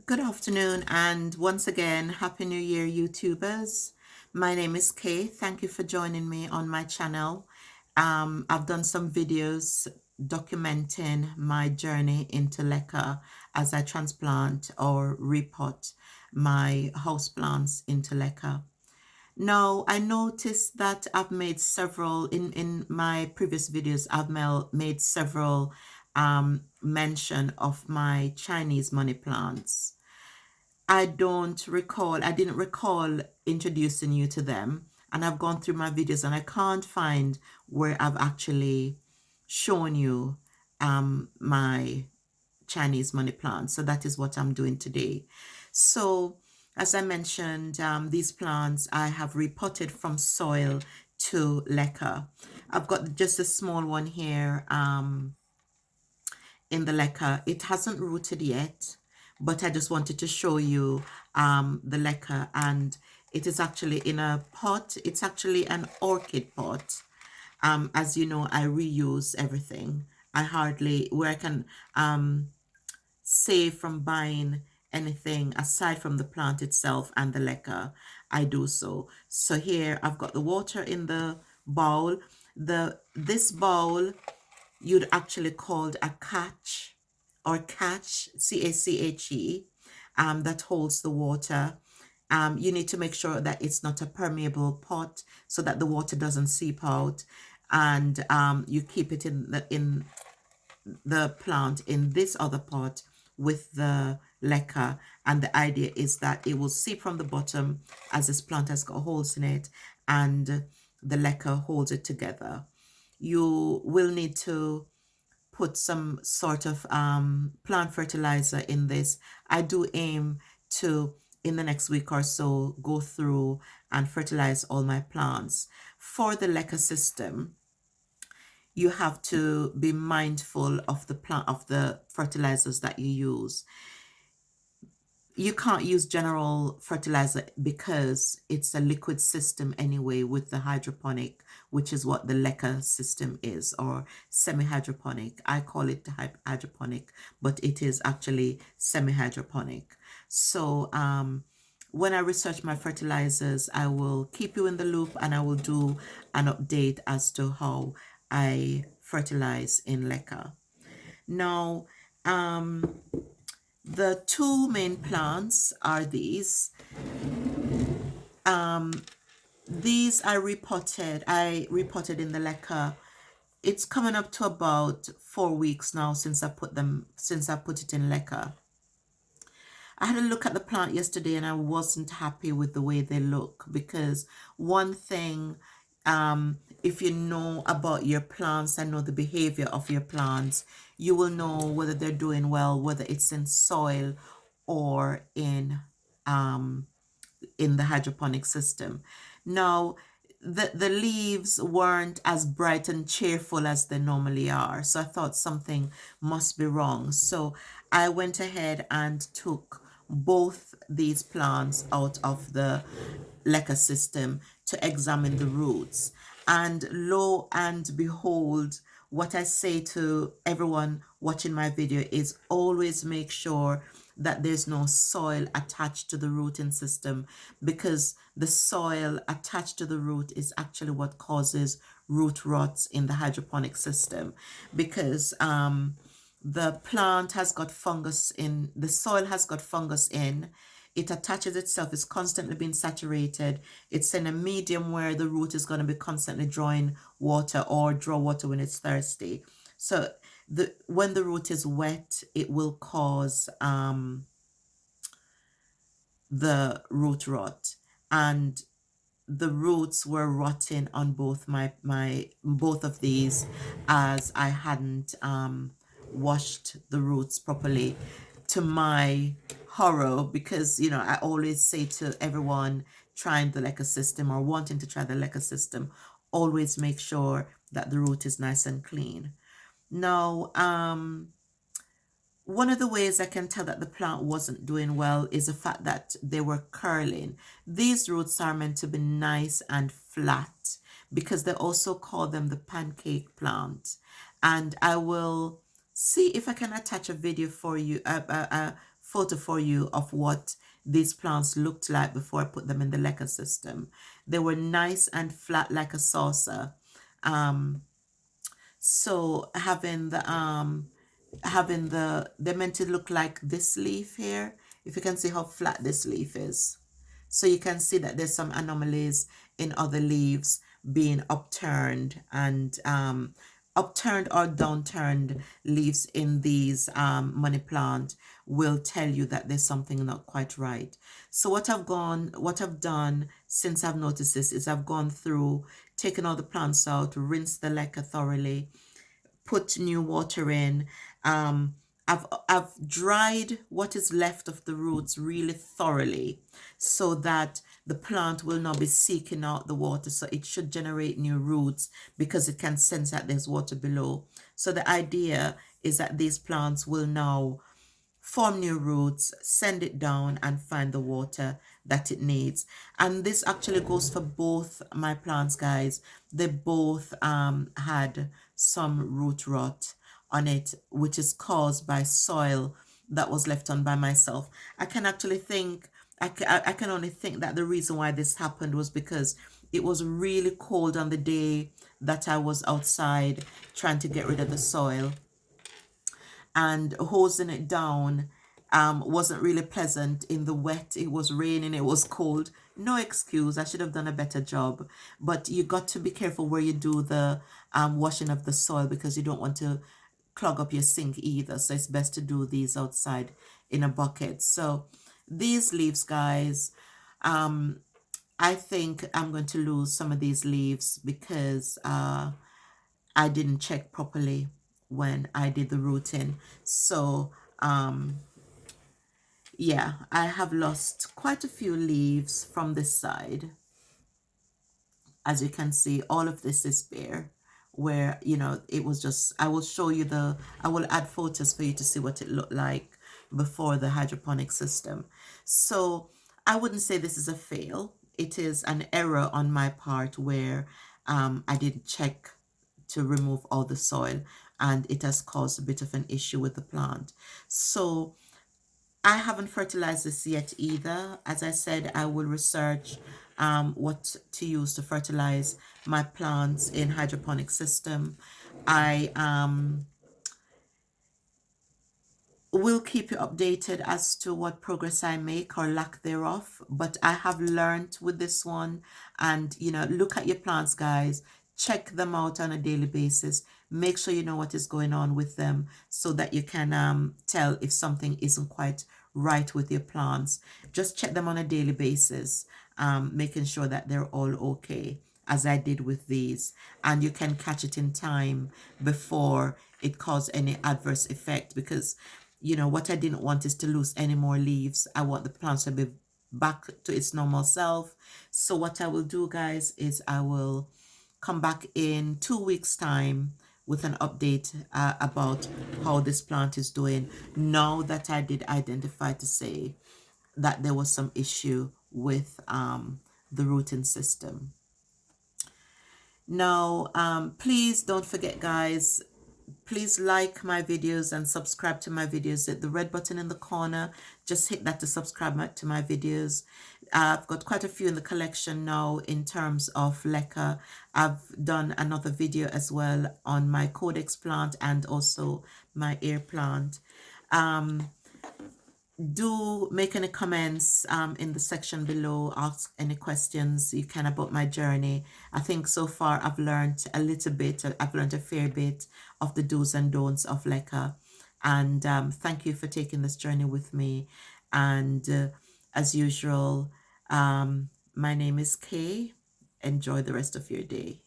Good afternoon, and once again, Happy New Year, YouTubers. My name is Kay. Thank you for joining me on my channel. I've done some videos documenting my journey into leca as I transplant or repot my houseplants into leca. Now, I noticed that I've made several, in my previous videos, I've made several mention of my Chinese money plants. I didn't recall introducing you to them. And I've gone through my videos and I can't find where I've actually shown you my Chinese money plants. So that is what I'm doing today. So as I mentioned, these plants I have repotted from soil to leca. I've got just a small one here in the leca. It hasn't rooted yet, but I just wanted to show you the leca, and it is actually in a pot. It's actually an orchid pot. As you know, I reuse everything. I hardly, where I can save from buying anything aside from the plant itself and the leca, I do so. So here I've got the water in the bowl. This bowl you'd actually call a catch or catch, C-A-C-H-E, that holds the water. You need to make sure that it's not a permeable pot so that the water doesn't seep out, and you keep it in the plant in this other pot with the leca, and the idea is that it will seep from the bottom as this plant has got holes in it, and the leca holds it together. You will need to put some sort of plant fertilizer in this. I do aim to, in the next week or so, go through and fertilize all my plants. For the leca system, you have to be mindful of the fertilizers that you use. You can't use general fertilizer because it's a liquid system anyway with the hydroponic, which is what the leca system is, or semi-hydroponic. I call it hydroponic, but it is actually semi-hydroponic. So when I research my fertilizers, I will keep you in the loop and I will do an update as to how I fertilize in leca. Now, the two main plants are these. These I repotted in the leca. It's coming up to about 4 weeks now since I put it in leca. I had a look at the plant yesterday and I wasn't happy with the way they look, because one thing, if you know about your plants and know the behavior of your plants, you will know whether they're doing well, whether it's in soil or in the hydroponic system. Now, the leaves weren't as bright and cheerful as they normally are, so I thought something must be wrong. So I went ahead and took both these plants out of the leca system to examine the roots. And lo and behold, what I say to everyone watching my video is always make sure that there's no soil attached to the rooting system, because the soil attached to the root is actually what causes root rots in the hydroponic system, because the plant has got fungus in, the soil has got fungus in, it attaches itself, it's constantly being saturated, it's in a medium where the root is going to be constantly drawing water or draw water when it's thirsty. So when the root is wet, it will cause the root rot, and the roots were rotting on both of these, as I hadn't washed the roots properly, to my horror, because I always say to everyone trying the leca system or wanting to try the leca system, always make sure that the root is nice and clean. Now, one of the ways I can tell that the plant wasn't doing well is the fact that they were curling. These roots are meant to be nice and flat, because they also call them the pancake plant. And I will see if I can attach a video for you, photo for you of what these plants looked like before I put them in the leca system. They were nice and flat like a saucer. Um, so having they're meant to look like this leaf here. If you can see how flat this leaf is. So you can see that there's some anomalies in other leaves being upturned, and upturned or downturned leaves in these money plant will tell you that there's something not quite right. So what I've done since I've noticed this is I've gone through, taken all the plants out, rinsed the leca thoroughly, put new water in. Um, I've dried what is left of the roots really thoroughly so that the plant will not be seeking out the water. So it should generate new roots because it can sense that there's water below. So the idea is that these plants will now form new roots, send it down, and find the water that it needs. And this actually goes for both my plants, guys. They both had some root rot on it, which is caused by soil that was left on by myself. I can actually think, I can only think that the reason why this happened was because it was really cold on the day that I was outside trying to get rid of the soil, and hosing it down wasn't really pleasant in the wet. It was raining, it was cold. No excuse, I should have done a better job. But you got to be careful where you do the washing of the soil, because you don't want to clog up your sink either. So it's best to do these outside in a bucket. So these leaves, guys, I think I'm going to lose some of these leaves because I didn't check properly when I did the rooting. So yeah, I have lost quite a few leaves from this side. As you can see, all of this is bare, where, you know, it was just, I will show you I will add photos for you to see what it looked like before the hydroponic system. So I wouldn't say this is a fail. It is an error on my part where I didn't check to remove all the soil, and it has caused a bit of an issue with the plant. So I haven't fertilized this yet either. As I said, I will research what to use to fertilize my plants in hydroponic system. I will keep you updated as to what progress I make or lack thereof. But I have learned with this one, and you know, look at your plants, guys. Check them out on a daily basis. Make sure you know what is going on with them so that you can tell if something isn't quite right with your plants. Just check them on a daily basis, making sure that they're all okay, as I did with these. And you can catch it in time before it cause any adverse effect, because you know what I didn't want is to lose any more leaves. I want the plants to be back to its normal self. So what I will do, guys, is I will come back in 2 weeks time with an update about how this plant is doing, now that I did identify to say that there was some issue with the rooting system. Now please don't forget, guys, please like my videos and subscribe to my videos. Hit the red button in the corner, just hit that to subscribe to my videos. I've got quite a few in the collection now in terms of leca. I've done another video as well on my codex plant and also my air plant. Do make any comments in the section below, ask any questions you can about my journey. I think so far I've learned a little bit, I've learned a fair bit of the do's and don'ts of leca, and thank you for taking this journey with me. And as usual, my name is Kay. Enjoy the rest of your day.